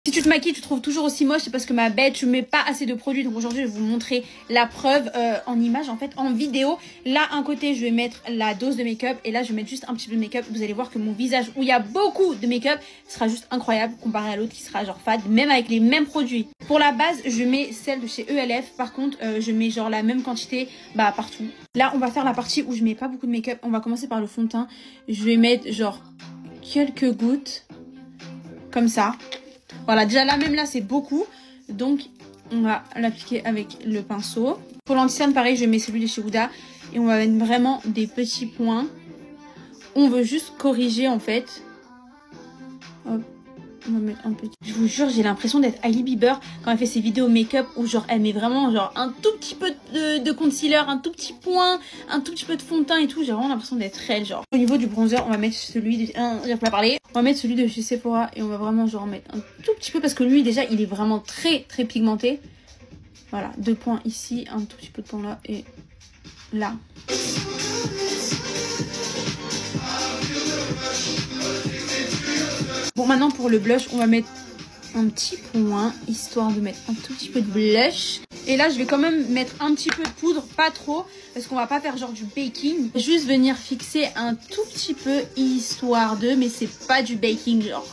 Si tu te maquilles, tu te trouves toujours aussi moche, c'est parce que ma bête, je mets pas assez de produits. Donc aujourd'hui, je vais vous montrer la preuve en image, en fait, en vidéo. Là, un côté, je vais mettre la dose de make-up et là, je vais mettre juste un petit peu de make-up. Vous allez voir que mon visage, où il y a beaucoup de make-up, sera juste incroyable comparé à l'autre qui sera genre fade, même avec les mêmes produits. Pour la base, je mets celle de chez ELF. Par contre, je mets genre la même quantité partout. Là, on va faire la partie où je mets pas beaucoup de make-up. On va commencer par le fond de teint. Je vais mettre genre quelques gouttes comme ça. Voilà, déjà là, même là, c'est beaucoup. Donc, on va l'appliquer avec le pinceau. Pour l'anti-cerne, pareil, je mets celui de chez Huda. Et on va mettre vraiment des petits points. On veut juste corriger, en fait. Hop, on va mettre un petit... Je vous jure, j'ai l'impression d'être Hailey Bieber quand elle fait ses vidéos make-up où genre, elle met vraiment genre un tout petit peu de concealer, un tout petit point, un tout petit peu de fond de teint et tout. J'ai vraiment l'impression d'être elle, genre. Au niveau du bronzer, on va mettre celui de... j'ai pas parlé. On va mettre celui de chez Sephora et on va vraiment genre mettre un tout petit peu parce que lui déjà il est vraiment très pigmenté. Voilà, 2 points ici, un tout petit peu de point là et là. Bon, maintenant pour le blush, on va mettre un petit point histoire de mettre un tout petit peu de blush. Et là je vais quand même mettre un petit peu de poudre, pas trop, parce qu'on va pas faire genre du baking. Juste venir fixer un tout petit peu histoire de, mais c'est pas du baking genre.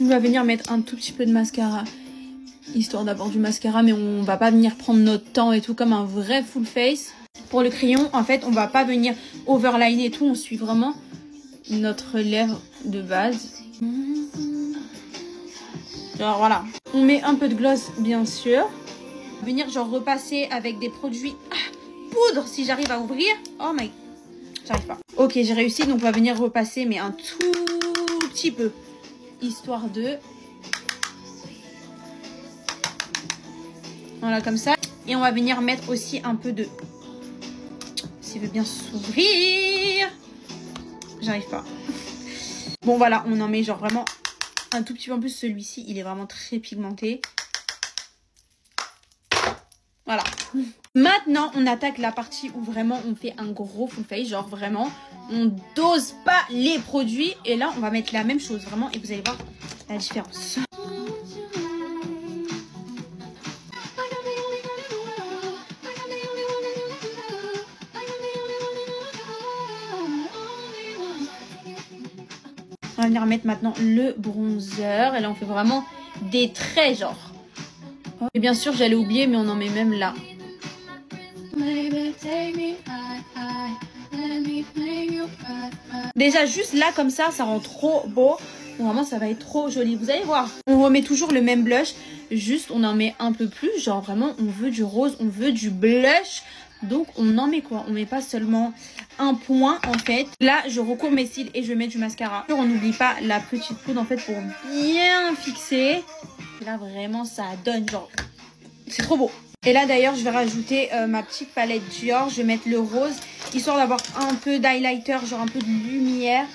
On va venir mettre un tout petit peu de mascara, histoire d'avoir du mascara, mais on va pas venir prendre notre temps et tout comme un vrai full face. Pour le crayon, en fait, on va pas venir overliner et tout, on suit vraiment notre lèvre de base. Genre voilà. On met un peu de gloss bien sûr. Venir genre repasser avec des produits poudre si j'arrive à ouvrir. Oh my, j'arrive pas. Ok, j'ai réussi, donc on va venir repasser mais un tout petit peu. Histoire de... Voilà comme ça. Et on va venir mettre aussi un peu de... S'il veut bien s'ouvrir. J'arrive pas. Bon voilà, on en met genre vraiment un tout petit peu en plus. Celui-ci, il est vraiment très pigmenté. Voilà. Maintenant, on attaque la partie où vraiment on fait un gros full face. Genre vraiment, on dose pas les produits. Et là, on va mettre la même chose vraiment. Et vous allez voir la différence. On va venir mettre maintenant le bronzer. Et là, on fait vraiment des traits, genre. Et bien sûr, j'allais oublier, mais on en met même là. Déjà, juste là, comme ça rend trop beau. Vraiment, ça va être trop joli. Vous allez voir. On remet toujours le même blush. Juste, on en met un peu plus. Genre, vraiment, on veut du rose, on veut du blush. Donc, on en met quoi? On met pas seulement un point, en fait. Là, je recours mes cils et je mets du mascara. On n'oublie pas la petite poudre, en fait, pour bien fixer. Et là, vraiment, ça donne, genre... C'est trop beau. Et là, d'ailleurs, je vais rajouter ma petite palette Dior. Je vais mettre le rose, histoire d'avoir un peu d'highlighter, genre un peu de lumière.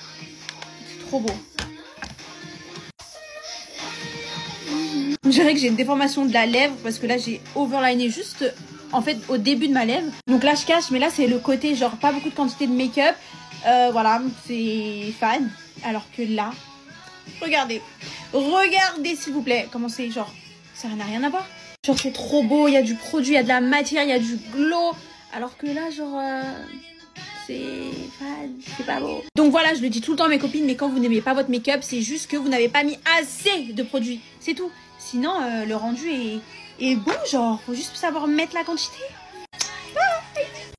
C'est trop beau. Je dirais que j'ai une déformation de la lèvre parce que là, j'ai overliné juste... En fait, au début de ma lèvre. Donc là, je cache, mais là, c'est le côté, genre, pas beaucoup de quantité de make-up. Voilà, c'est fan. Alors que là, regardez. Regardez, s'il vous plaît. Comment c'est, genre, ça n'a rien à voir. Genre, c'est trop beau. Il y a du produit, il y a de la matière, il y a du glow. Alors que là, genre, c'est fan. C'est pas beau. Donc voilà, je le dis tout le temps à mes copines, mais quand vous n'aimez pas votre make-up, c'est juste que vous n'avez pas mis assez de produits. C'est tout. Sinon, le rendu est bon, genre, faut juste savoir mettre la quantité.